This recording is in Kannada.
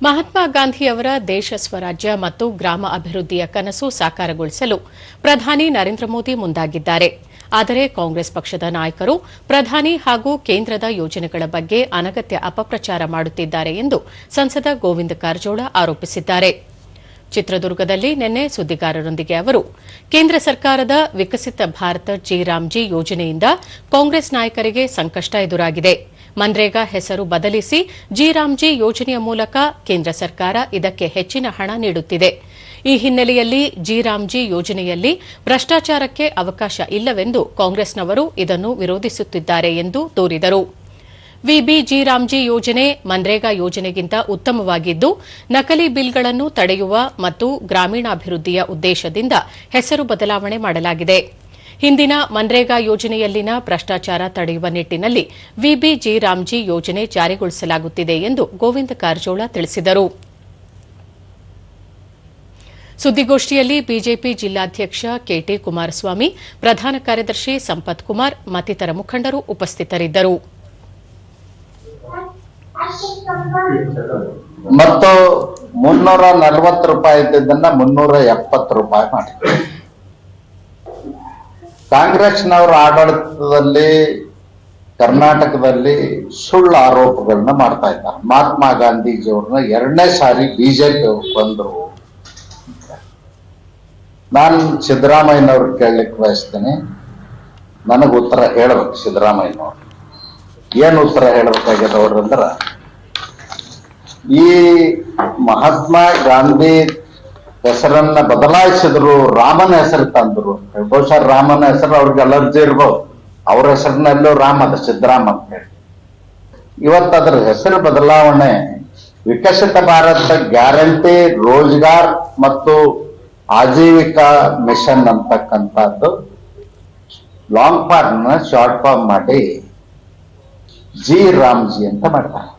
ಮಹಾತ್ಮ ಗಾಂಧಿಯವರ ದೇಶ ಸ್ವರಾಜ್ಯ ಮತ್ತು ಗ್ರಾಮ ಅಭಿವೃದ್ಧಿಯ ಕನಸು ಸಾಕಾರಗೊಳಿಸಲು ಪ್ರಧಾನಿ ನರೇಂದ್ರ ಮೋದಿ ಮುಂದಾಗಿದ್ದಾರೆ. ಆದರೆ ಕಾಂಗ್ರೆಸ್ ಪಕ್ಷದ ನಾಯಕರು ಪ್ರಧಾನಿ ಹಾಗೂ ಕೇಂದ್ರದ ಯೋಜನೆಗಳ ಬಗ್ಗೆ ಅನಗತ್ಯ ಅಪಪ್ರಚಾರ ಮಾಡುತ್ತಿದ್ದಾರೆ ಎಂದು ಸಂಸದ ಗೋವಿಂದ ಕಾರಜೋಳ ಆರೋಪಿಸಿದ್ದಾರೆ. ಚಿತ್ರದುರ್ಗದಲ್ಲಿ ನಿನ್ನೆ ಸುದ್ದಿಗಾರರೊಂದಿಗೆ ಅವರು, ಕೇಂದ್ರ ಸರ್ಕಾರದ ವಿಕಸಿತ ಭಾರತ ಜಿ ಯೋಜನೆಯಿಂದ ಕಾಂಗ್ರೆಸ್ ನಾಯಕರಿಗೆ ಸಂಕಷ್ಟ ಎದುರಾಗಿದೆ. ಮನ್ರೇಗಾ ಹೆಸರು ಬದಲಿಸಿ ಜಿ ಯೋಜನೆಯ ಮೂಲಕ ಕೇಂದ್ರ ಸರ್ಕಾರ ಇದಕ್ಕೆ ಹೆಚ್ಚಿನ ಹಣ ನೀಡುತ್ತಿದೆ. ಈ ಹಿನ್ನೆಲೆಯಲ್ಲಿ ಜಿ ಯೋಜನೆಯಲ್ಲಿ ಭ್ರಷ್ಟಾಚಾರಕ್ಕೆ ಅವಕಾಶ ಇಲ್ಲವೆಂದು ಕಾಂಗ್ರೆಸ್ನವರು ಇದನ್ನು ವಿರೋಧಿಸುತ್ತಿದ್ದಾರೆ ಎಂದು ದೂರಿದರು. ಜಿ ಯೋಜನೆ ಮನ್ರೇಗಾ ಯೋಜನೆಗಿಂತ ಉತ್ತಮವಾಗಿದ್ದು, ನಕಲಿ ಬಿಲ್ಗಳನ್ನು ತಡೆಯುವ ಮತ್ತು ಗ್ರಾಮೀಣಾಭಿವೃದ್ಧಿಯ ಉದ್ದೇಶದಿಂದ ಹೆಸರು ಬದಲಾವಣೆ ಮಾಡಲಾಗಿದೆ. ಹಿಂದಿನ ಮನ್ರೇಗಾ ಯೋಜನೆಯಲ್ಲಿನ ಭ್ರಷ್ಟಾಚಾರ ತಡೆಯುವ ನಿಟ್ಟಿನಲ್ಲಿ ಜಿ ಯೋಜನೆ ಜಾರಿಗೊಳಿಸಲಾಗುತ್ತಿದೆ ಎಂದು ಗೋವಿಂದ ಕಾರಜೋಳ ತಿಳಿಸಿದರು. ಸುದ್ದಿಗೋಷ್ಠಿಯಲ್ಲಿ ಬಿಜೆಪಿ ಜಿಲ್ಲಾಧ್ಯಕ್ಷ ಕೆಟಿ ಕುಮಾರಸ್ವಾಮಿ, ಪ್ರಧಾನ ಕಾರ್ಯದರ್ಶಿ ಸಂಪತ್ ಕುಮಾರ್ ಮತ್ತಿತರ ಮುಖಂಡರು ಉಪಸ್ಥಿತರಿದ್ದರು. ಮತ್ತು 340 ರೂಪಾಯಿ ಇದ್ದದನ್ನ 370 ರೂಪಾಯಿ ಮಾಡಿದ್ರು. ಕಾಂಗ್ರೆಸ್ನವರ ಆಡಳಿತದಲ್ಲಿ ಕರ್ನಾಟಕದಲ್ಲಿ ಸುಳ್ಳು ಆರೋಪಗಳನ್ನ ಮಾಡ್ತಾ ಇದ್ದಾರೆ. ಮಹಾತ್ಮ ಗಾಂಧೀಜಿಯವ್ರನ್ನ 2ನೇ ಸಾರಿ ಬಿಜೆಪಿ ಬಂದ್ರು. ನಾನು ಸಿದ್ದರಾಮಯ್ಯನವ್ರು ಕೇಳಲಿಕ್ಕೆ ಬಯಸ್ತೇನೆ, ನನಗೆ ಉತ್ತರ ಹೇಳ್ಬೇಕು. ಸಿದ್ದರಾಮಯ್ಯನವ್ರು ಏನು ಉತ್ತರ ಹೇಳ್ಬೇಕಾಗ್ಯದ ಅವ್ರಂದ್ರ, ಈ ಮಹಾತ್ಮ ಗಾಂಧಿ ಹೆಸರನ್ನ ಬದಲಾಯಿಸಿದ್ರು, ರಾಮನ ಹೆಸರು ತಂದ್ರು. ಬಹುಶಃ ರಾಮನ ಹೆಸರು ಅವ್ರಿಗೆ ಅಲರ್ಜಿ ಇರ್ಬೋದು, ಅವ್ರ ಹೆಸರಿನಲ್ಲೂ ರಾಮ ಅದ, ಸಿದ್ದರಾಮ ಅಂತ ಹೇಳಿ. ಇವತ್ತು ಅದರ ಹೆಸರು ಬದಲಾವಣೆ ವಿಕಸಿತ ಭಾರತ ಗ್ಯಾರಂಟಿ ರೋಜ್ಗಾರ್ ಮತ್ತು ಆಜೀವಿಕಾ ಮಿಷನ್ ಅಂತಕ್ಕಂಥದ್ದು ಲಾಂಗ್ ಫಾರ್ಮ್ ಶಾರ್ಟ್ ಫಾರ್ಮ್ ಮಾಡಿ ಜಿ ಅಂತ ಮಾಡ್ತಾರೆ.